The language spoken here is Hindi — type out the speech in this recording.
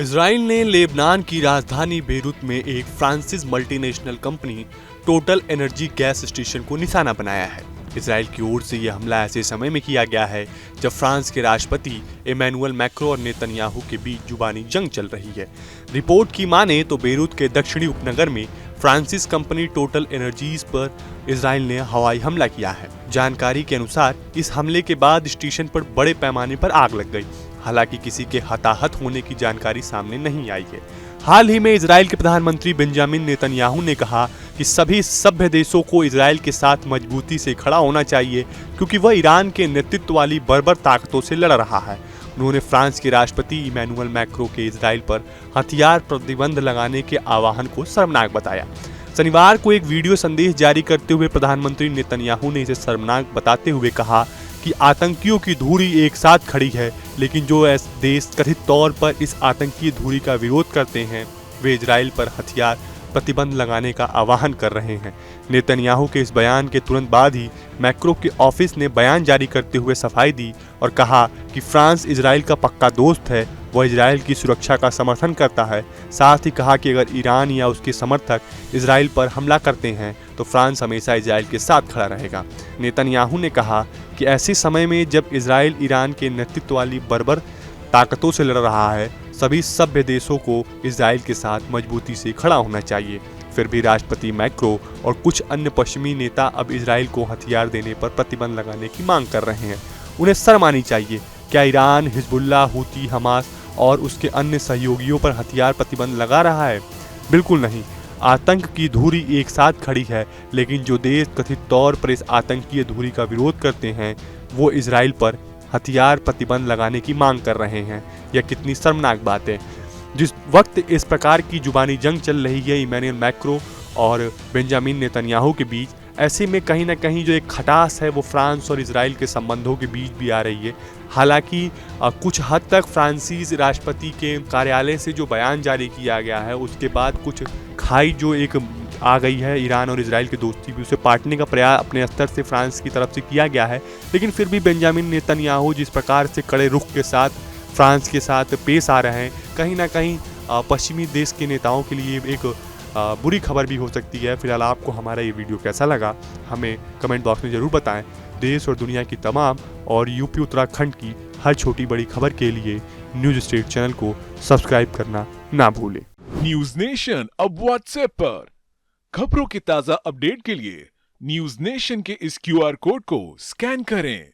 इजराइल ने लेबनान की राजधानी बेरूत में एक फ्रांसीसी multinational company total energy gas station को निशाना बनाया है। इजराइल की ओर से यह हमला ऐसे समय में किया गया है जब फ्रांस के राष्ट्रपति इमैनुअल मैक्रो और नेतन्याहू के बीच जुबानी जंग चल रही है। रिपोर्ट की माने तो बेरूत के दक्षिणी उपनगर में फ्रांसीसी कंपनी टोटल एनर्जीज पर इजराइल ने हवाई हमला किया है। जानकारी के अनुसार इस हमले के बाद स्टेशन पर बड़े पैमाने पर आग लग गई। हालांकि किसी के हताहत होने की जानकारी सामने नहीं आई है। हाल ही में इजराइल के प्रधानमंत्री बेंजामिन नेतन्याहू ने कहा कि सभी सभ्य देशों को इजराइल के साथ मजबूती से खड़ा होना चाहिए क्योंकि वह ईरान के नेतृत्व वाली बर्बर ताकतों से लड़ रहा है। उन्होंने फ्रांस के राष्ट्रपति इमैनुअल मैक्रो के इजराइल पर हथियार प्रतिबंध लगाने के आह्वान को शर्मनाक बताया। शनिवार को एक वीडियो संदेश जारी करते हुए प्रधानमंत्री नेतन्याहू ने इसे शर्मनाक बताते हुए कहा कि आतंकियों की धुरी एक साथ खड़ी है, लेकिन जो देश कथित तौर पर इस आतंकीय धुरी का विरोध करते हैं वे इजराइल पर हथियार प्रतिबंध लगाने का आह्वान कर रहे हैं। नेतन्याहू के इस बयान के तुरंत बाद ही मैक्रो के ऑफिस ने बयान जारी करते हुए सफाई दी और कहा कि फ्रांस इजराइल का पक्का दोस्त है, वह इजराइल की सुरक्षा का समर्थन करता है। साथ ही कहा कि अगर ईरान या उसके समर्थक इजराइल पर हमला करते हैं तो फ्रांस हमेशा इजराइल के साथ खड़ा रहेगा। नेतन्याहू ने कहा कि ऐसे समय में जब इजराइल ईरान के नेतृत्व वाली बर्बर ताकतों से लड़ रहा है, सभी सभ्य देशों को इजराइल के साथ मजबूती से खड़ा होना चाहिए। फिर भी राष्ट्रपति मैक्रो और कुछ अन्य पश्चिमी नेता अब इजराइल को हथियार देने पर प्रतिबंध लगाने की मांग कर रहे हैं। उन्हें शर्म आनी चाहिए। क्या ईरान, हिजबुल्लाह, हूती, हमास और उसके अन्य सहयोगियों पर हथियार प्रतिबंध लगा रहा है? बिल्कुल नहीं। आतंक की धुरी एक साथ खड़ी है, लेकिन जो देश कथित तौर पर इस आतंकीय धुरी का विरोध करते हैं वो इजराइल पर हथियार प्रतिबंध लगाने की मांग कर रहे हैं। यह कितनी शर्मनाक बात है। जिस वक्त इस प्रकार की जुबानी जंग चल रही है इमैनुअल मैक्रो और बेंजामिन नेतन्याहू के बीच, ऐसे में कहीं ना कहीं जो एक खटास है वो फ्रांस और इजराइल के संबंधों के बीच भी आ रही है। हालांकि कुछ हद तक फ्रांसीसी राष्ट्रपति के कार्यालय से जो बयान जारी किया गया है उसके बाद कुछ खाई जो एक आ गई है ईरान और इजराइल की दोस्ती भी, उसे पाटने का प्रयास अपने स्तर से फ्रांस की तरफ से किया गया है। लेकिन फिर भी बेंजामिन नेतन्याहू जिस प्रकार से कड़े रुख के साथ फ्रांस के साथ पेश आ रहे हैं, कहीं ना कहीं पश्चिमी देश के नेताओं के लिए एक बुरी खबर भी हो सकती है। फिलहाल आपको हमारा ये वीडियो कैसा लगा हमें कमेंट बॉक्स में ज़रूर बताएं। देश और दुनिया की तमाम और यूपी उत्तराखंड की हर छोटी बड़ी खबर के लिए न्यूज स्टेट चैनल को सब्सक्राइब करना ना भूलें। न्यूज नेशन अब व्हाट्सएप पर खबरों के ताजा अपडेट के लिए न्यूज नेशन के इस QR कोड को स्कैन करें।